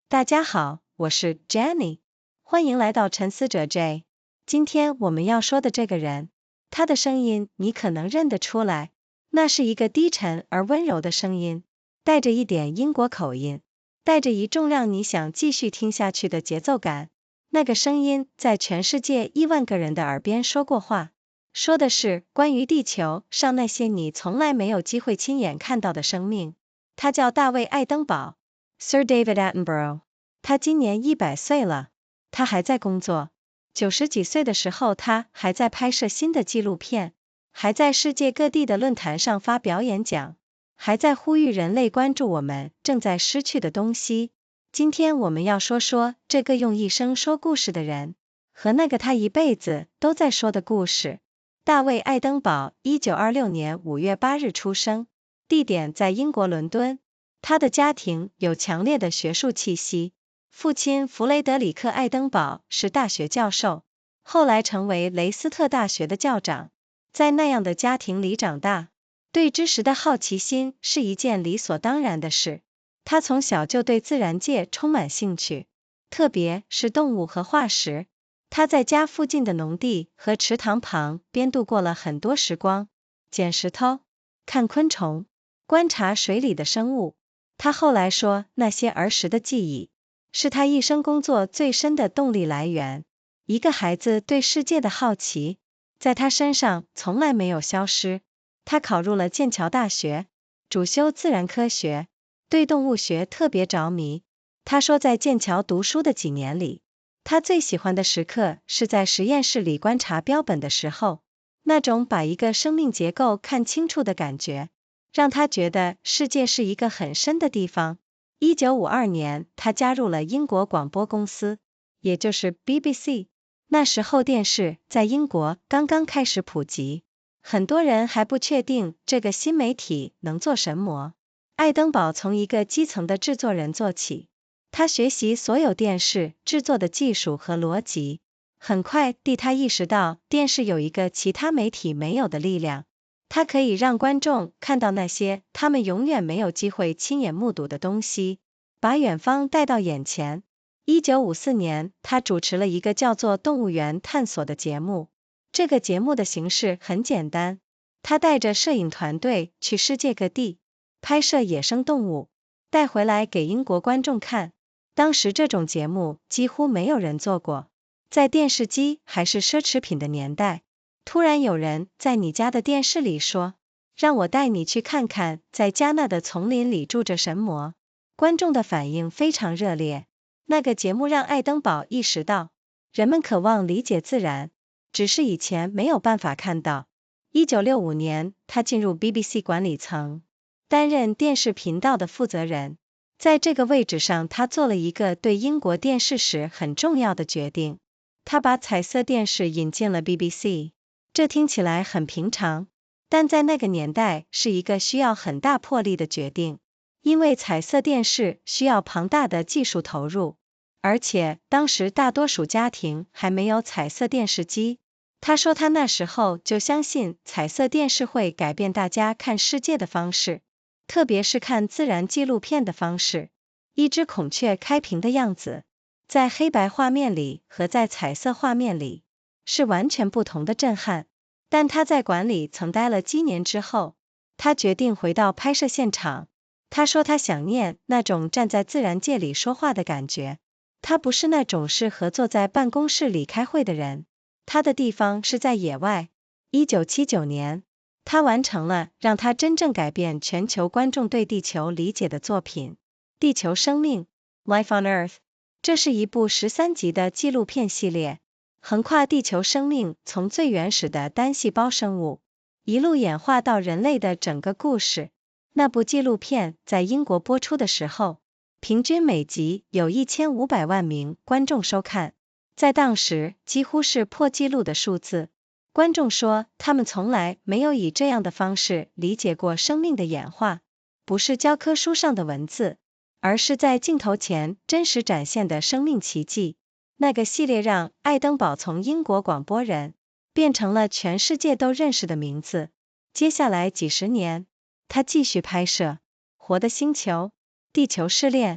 大家好，我是 Jenny， 欢迎来到沉思者 J。今天我们要说的这个人，他的声音你可能认得出来，那是一个低沉而温柔的声音，带着一点英国口音，带着一种让你想继续听下去的节奏感。那个声音在全世界亿万个人的耳边说过话，说的是关于地球上那些你从来没有机会亲眼看到的生命。他叫大卫·爱登堡 Sir David Attenborough， 他今年100岁了，他还在工作。90几岁的时候，他还在拍摄新的纪录片，还在世界各地的论坛上发表演讲，还在呼吁人类关注我们正在失去的东西。今天我们要说说这个用一生说故事的人，和那个他一辈子都在说的故事。大卫·爱登堡1926年5月8日出生，地点在英国伦敦。他的家庭有强烈的学术气息，父亲弗雷德里克·爱登堡是大学教授，后来成为雷斯特大学的校长。在那样的家庭里长大，对知识的好奇心是一件理所当然的事。他从小就对自然界充满兴趣，特别是动物和化石。他在家附近的农地和池塘旁边度过了很多时光，捡石头，看昆虫，观察水里的生物。他后来说，那些儿时的记忆是他一生工作最深的动力来源。一个孩子对世界的好奇，在他身上从来没有消失。他考入了剑桥大学，主修自然科学，对动物学特别着迷。他说，在剑桥读书的几年里，他最喜欢的时刻是在实验室里观察标本的时候，那种把一个生命结构看清楚的感觉，让他觉得世界是一个很深的地方。1952年，他加入了英国广播公司，也就是 BBC。那时候电视在英国刚刚开始普及，很多人还不确定这个新媒体能做什么。爱登堡从一个基层的制作人做起，他学习所有电视制作的技术和逻辑。很快地，他意识到电视有一个其他媒体没有的力量，它可以让观众看到那些他们永远没有机会亲眼目睹的东西，把远方带到眼前。1954年，他主持了一个叫做《动物园探索》的节目。这个节目的形式很简单，他带着摄影团队去世界各地，拍摄野生动物，带回来给英国观众看。当时这种节目几乎没有人做过，在电视机还是奢侈品的年代，突然有人在你家的电视里说，让我带你去看看在加纳的丛林里住着神魔。观众的反应非常热烈。那个节目让爱登堡意识到，人们渴望理解自然，只是以前没有办法看到。1965年，他进入 BBC 管理层，担任电视频道的负责人。在这个位置上，他做了一个对英国电视史很重要的决定，他把彩色电视引进了 BBC。这听起来很平常，但在那个年代是一个需要很大魄力的决定，因为彩色电视需要庞大的技术投入，而且当时大多数家庭还没有彩色电视机。他说他那时候就相信彩色电视会改变大家看世界的方式，特别是看自然纪录片的方式。一只孔雀开屏的样子，在黑白画面里和在彩色画面里是完全不同的震撼。但他在馆里曾待了几年之后，他决定回到拍摄现场。他说他想念那种站在自然界里说话的感觉。他不是那种适合坐在办公室里开会的人，他的地方是在野外。1979年，他完成了让他真正改变全球观众对地球理解的作品《地球生命》Life on Earth。这是一部13集的纪录片系列，横跨地球生命从最原始的单细胞生物，一路演化到人类的整个故事。那部纪录片在英国播出的时候，平均每集有1500万名观众收看，在当时几乎是破纪录的数字。观众说，他们从来没有以这样的方式理解过生命的演化，不是教科书上的文字，而是在镜头前真实展现的生命奇迹。那个系列让爱登堡从英国广播人变成了全世界都认识的名字。接下来几十年，他继续拍摄《活的星球》、《地球试炼》、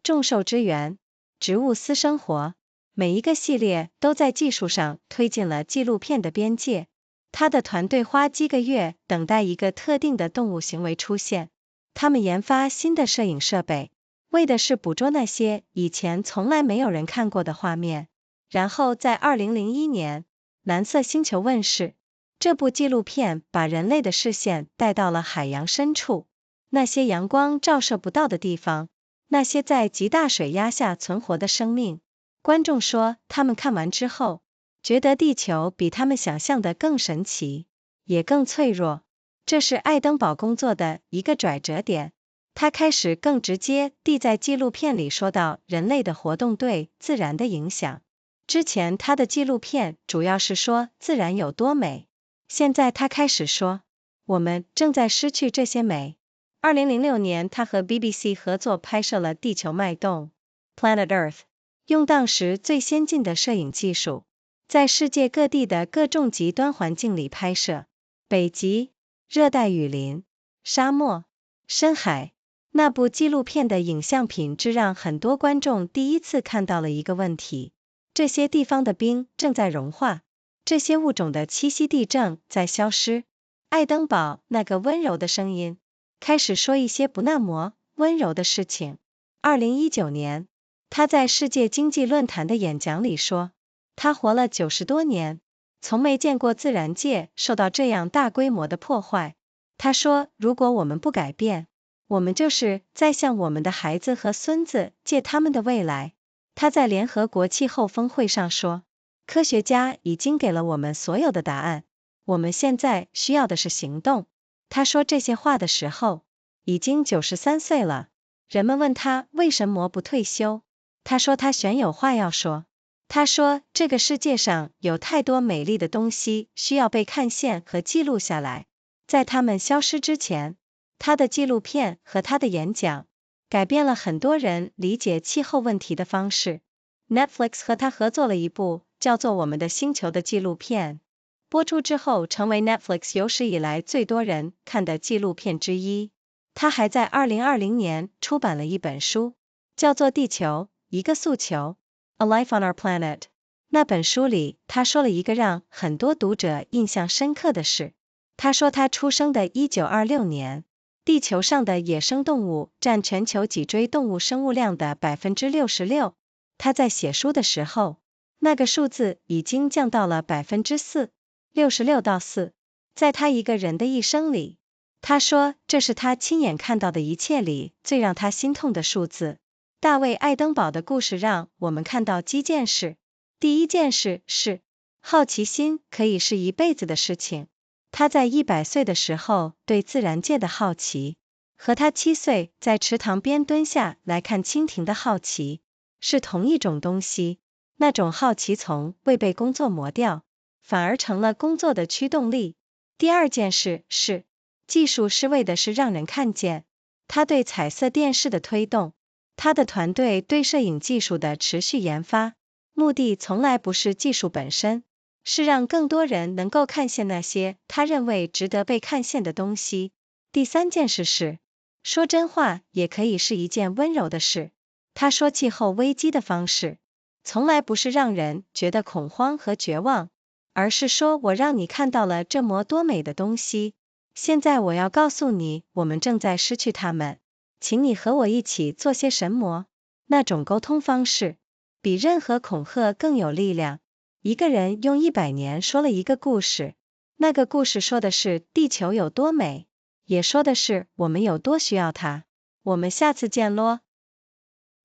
众兽之源、植物私生活，每一个系列都在技术上推进了纪录片的边界。他的团队花几个月等待一个特定的动物行为出现，他们研发新的摄影设备，为的是捕捉那些以前从来没有人看过的画面。然后在2001年，蓝色星球问世，这部纪录片把人类的视线带到了海洋深处，那些阳光照射不到的地方，那些在极大水压下存活的生命。观众说，他们看完之后，觉得地球比他们想象的更神奇，也更脆弱。这是爱登堡工作的一个转折点，他开始更直接地在纪录片里说到人类的活动对自然的影响。之前他的纪录片主要是说自然有多美，现在他开始说，我们正在失去这些美。2006年，他和 BBC 合作拍摄了《地球脉动》Planet Earth， 用当时最先进的摄影技术，在世界各地的各种极端环境里拍摄，北极、热带雨林、沙漠、深海。那部纪录片的影像品质让很多观众第一次看到了一个问题，这些地方的冰正在融化，这些物种的栖息地正在消失。爱登堡那个温柔的声音开始说一些不那么温柔的事情。2019年，他在世界经济论坛的演讲里说，他活了90多年，从没见过自然界受到这样大规模的破坏。他说，如果我们不改变，我们就是在向我们的孩子和孙子借他们的未来。他在联合国气候峰会上说，科学家已经给了我们所有的答案，我们现在需要的是行动。他说这些话的时候，已经93岁了。人们问他为什么不退休，他说他选有话要说。他说，这个世界上有太多美丽的东西需要被看见和记录下来，在它们消失之前。他的纪录片和他的演讲改变了很多人理解气候问题的方式。Netflix 和他合作了一部叫做《我们的星球》的纪录片，播出之后成为 Netflix 有史以来最多人看的纪录片之一。他还在2020年出版了一本书，叫做《地球：一个诉求 A Life on Our Planet》。那本书里，他说了一个让很多读者印象深刻的事。他说他出生的1926年，地球上的野生动物占全球脊椎动物生物量的 66%。他在写书的时候，那个数字已经降到了 4%， 66到4。在他一个人的一生里，他说这是他亲眼看到的一切里最让他心痛的数字。大卫·爱登堡的故事让我们看到几件事。第一件事是，好奇心可以是一辈子的事情。他在100岁的时候对自然界的好奇，和他7岁在池塘边蹲下来看蜻蜓的好奇，是同一种东西。那种好奇从未被工作磨掉，反而成了工作的驱动力。第二件事是，技术是为的是让人看见。他对彩色电视的推动，他的团队对摄影技术的持续研发，目的从来不是技术本身，是让更多人能够看见那些他认为值得被看见的东西。第三件事是，说真话也可以是一件温柔的事。他说气候危机的方式，从来不是让人觉得恐慌和绝望，而是说我让你看到了这么多美的东西，现在我要告诉你，我们正在失去它们，请你和我一起做些什么。那种沟通方式，比任何恐吓更有力量。一个人用100年说了一个故事，那个故事说的是地球有多美，也说的是我们有多需要它。我们下次见咯。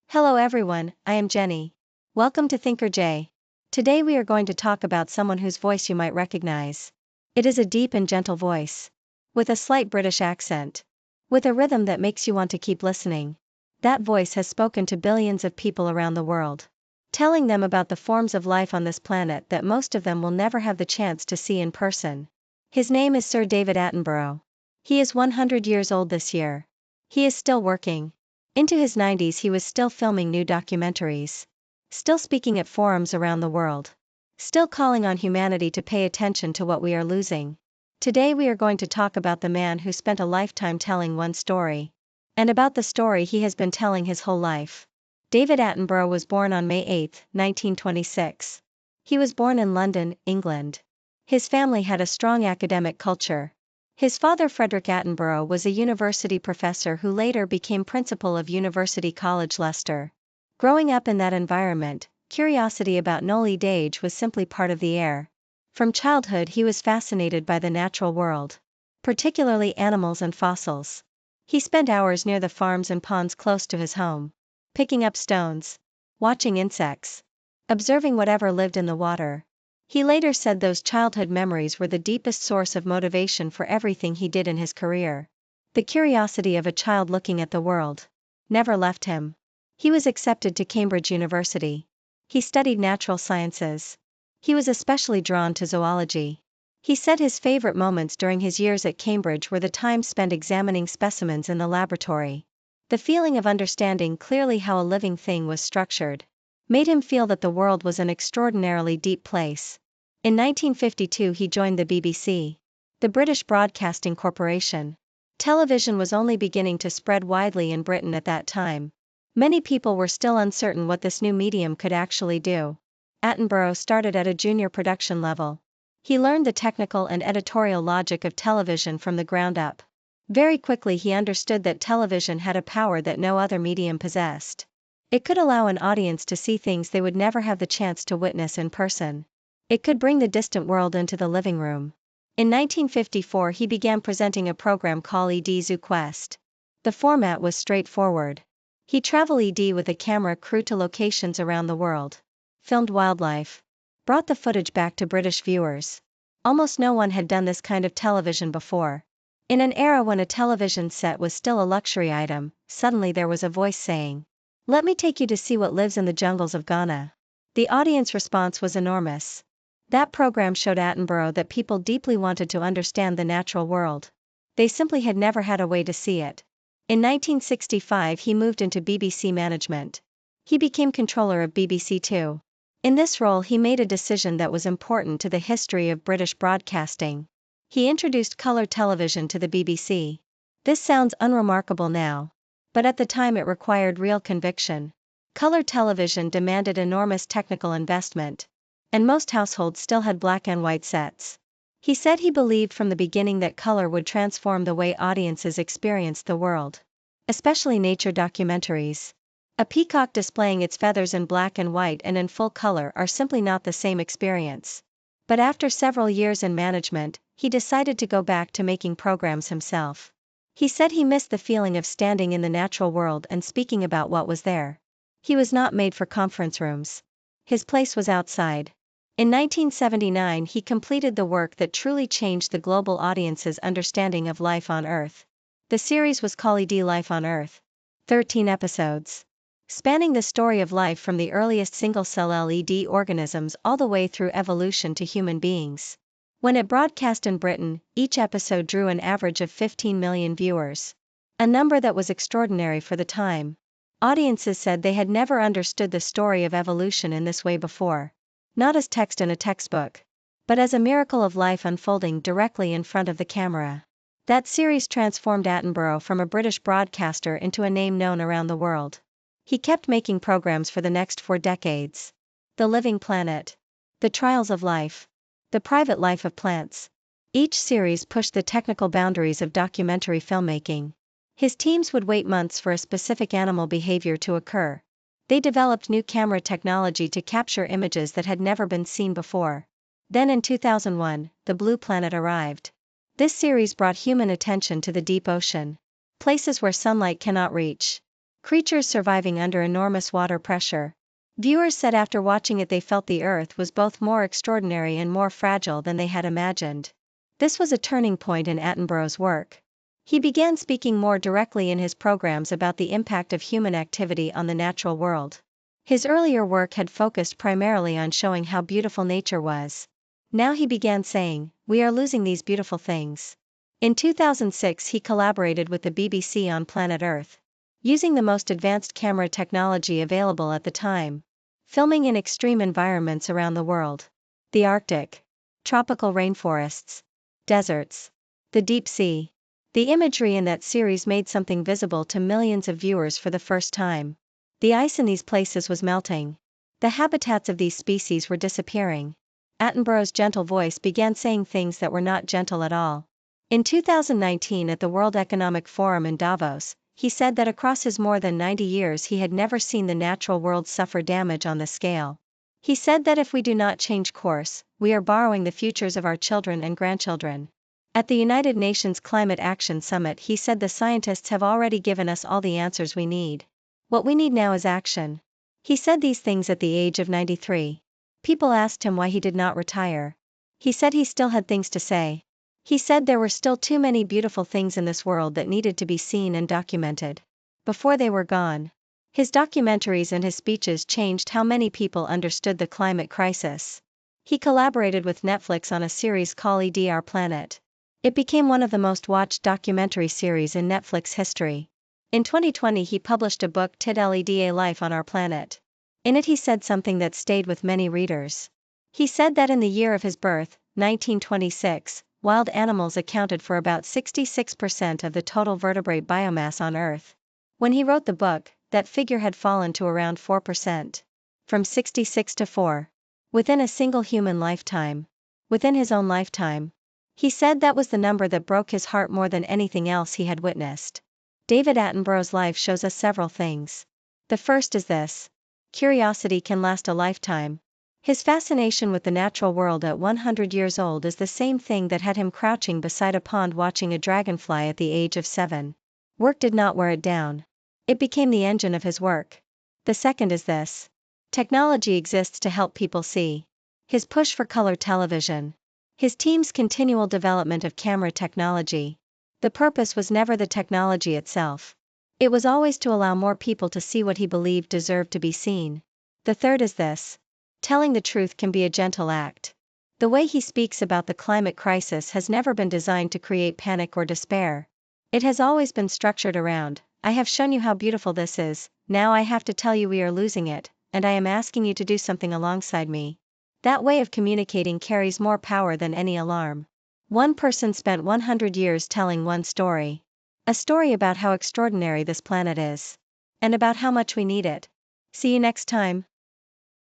Hello everyone, I am Jenny. Welcome to Thinker J. Today we are going to talk about someone whose voice you might recognize. It is a deep and gentle voice, with a slight British accent, with a rhythm that makes you want to keep listening. That voice has spoken to billions of people around the world, telling them about the forms of life on this planet that most of them will never have the chance to see in person. His name is Sir David Attenborough. He is 100 years old this year. He is still working. Into his 90s he was still filming new documentaries, still speaking at forums around the world, still calling on humanity to pay attention to what we are losing. Today we are going to talk about the man who spent a lifetime telling one story, and about the story he has been telling his whole life. David Attenborough was born on May 8, 1926. He was born in London, England. His family had a strong academic culture. His father Frederick Attenborough was a university professor who later became principal of University College Leicester. Growing up in that environment, curiosity about knowledge age was simply part of the air. From childhood he was fascinated by the natural world, particularly animals and fossils. He spent hours near the farms and ponds close to his home, picking up stones, watching insects, observing whatever lived in the water. He later said those childhood memories were the deepest source of motivation for everything he did in his career. The curiosity of a child looking at the world never left him. He was accepted to Cambridge University. He studied natural sciences. He was especially drawn to zoology. He said his favorite moments during his years at Cambridge were the time spent examining specimens in the laboratory. The feeling of understanding clearly how a living thing was structured made him feel that the world was an extraordinarily deep place. In 1952 he joined the BBC, the British Broadcasting Corporation. Television was only beginning to spread widely in Britain at that time. Many people were still uncertain what this new medium could actually do. Attenborough started at a junior production level. He learned the technical and editorial logic of television from the ground up. Very quickly he understood that television had a power that no other medium possessed. It could allow an audience to see things they would never have the chance to witness in person. It could bring the distant world into the living room. In 1954 he began presenting a program called Zoo Quest. The format was straightforward. He traveled with a camera crew to locations around the world, filmed wildlife, brought the footage back to British viewers. Almost no one had done this kind of television before. In an era when a television set was still a luxury item, suddenly there was a voice saying, "Let me take you to see what lives in the jungles of Ghana." The audience response was enormous. That program showed Attenborough that people deeply wanted to understand the natural world. They simply had never had a way to see it. In 1965 he moved into BBC management. He became controller of BBC Two. In this role he made a decision that was important to the history of British broadcasting. He introduced colour television to the BBC. This sounds unremarkable now, but at the time it required real conviction. Colour television demanded enormous technical investment, and most households still had black and white sets. He said he believed from the beginning that color would transform the way audiences experienced the world, especially nature documentaries. A peacock displaying its feathers in black and white and in full color are simply not the same experience. But after several years in management, he decided to go back to making programs himself. He said he missed the feeling of standing in the natural world and speaking about what was there. He was not made for conference rooms. His place was outside. In 1979 he completed the work that truly changed the global audience's understanding of life on Earth. The series was called Life on Earth. 13 episodes, spanning the story of life from the earliest single-cell LED organisms all the way through evolution to human beings. When it broadcast in Britain, each episode drew an average of 15 million viewers, a number that was extraordinary for the time. Audiences said they had never understood the story of evolution in this way before. Not as text in a textbook, but as a miracle of life unfolding directly in front of the camera. That series transformed Attenborough from a British broadcaster into a name known around the world. He kept making programs for the next 4 decades. The Living Planet, The Trials of Life, The Private Life of Plants. Each series pushed the technical boundaries of documentary filmmaking. His teams would wait months for a specific animal behavior to occur. They developed new camera technology to capture images that had never been seen before. Then in 2001, The Blue Planet arrived. This series brought human attention to the deep ocean. Places where sunlight cannot reach. Creatures surviving under enormous water pressure. Viewers said after watching it they felt the Earth was both more extraordinary and more fragile than they had imagined. This was a turning point in Attenborough's work. He began speaking more directly in his programs about the impact of human activity on the natural world. His earlier work had focused primarily on showing how beautiful nature was. Now he began saying, "We are losing these beautiful things." In 2006 he collaborated with the BBC on Planet Earth, using the most advanced camera technology available at the time, filming in extreme environments around the world. The Arctic, tropical rainforests, deserts, the deep sea. The imagery in that series made something visible to millions of viewers for the first time. The ice in these places was melting. The habitats of these species were disappearing. Attenborough's gentle voice began saying things that were not gentle at all. In 2019 at the World Economic Forum in Davos, he said that across his more than 90 years he had never seen the natural world suffer damage on this scale. He said that if we do not change course, we are borrowing the futures of our children and grandchildren. At the United Nations Climate Action Summit he said the scientists have already given us all the answers we need. What we need now is action. He said these things at the age of 93. People asked him why he did not retire. He said he still had things to say. He said there were still too many beautiful things in this world that needed to be seen and documented before they were gone. His documentaries and his speeches changed how many people understood the climate crisis. He collaborated with Netflix on a series called Our Planet. It became one of the most watched documentary series in Netflix history. In 2020 he published a book titled A Life on Our Planet. In it he said something that stayed with many readers. He said that in the year of his birth, 1926, wild animals accounted for about 66% of the total vertebrate biomass on Earth. When he wrote the book, that figure had fallen to around 4%. From 66 to 4. Within a single human lifetime. Within his own lifetime. He said that was the number that broke his heart more than anything else he had witnessed. David Attenborough's life shows us several things. The first is this. Curiosity can last a lifetime. His fascination with the natural world at 100 years old is the same thing that had him crouching beside a pond watching a dragonfly at the age of 7. Work did not wear it down. It became the engine of his work. The second is this. Technology exists to help people see. His push for color television. His team's continual development of camera technology. The purpose was never the technology itself. It was always to allow more people to see what he believed deserved to be seen. The third is this. Telling the truth can be a gentle act. The way he speaks about the climate crisis has never been designed to create panic or despair. It has always been structured around, I have shown you how beautiful this is, now I have to tell you we are losing it, and I am asking you to do something alongside me. That way of communicating carries more power than any alarm. One person spent 100 years telling one story. A story about how extraordinary this planet is. And about how much we need it. See you next time.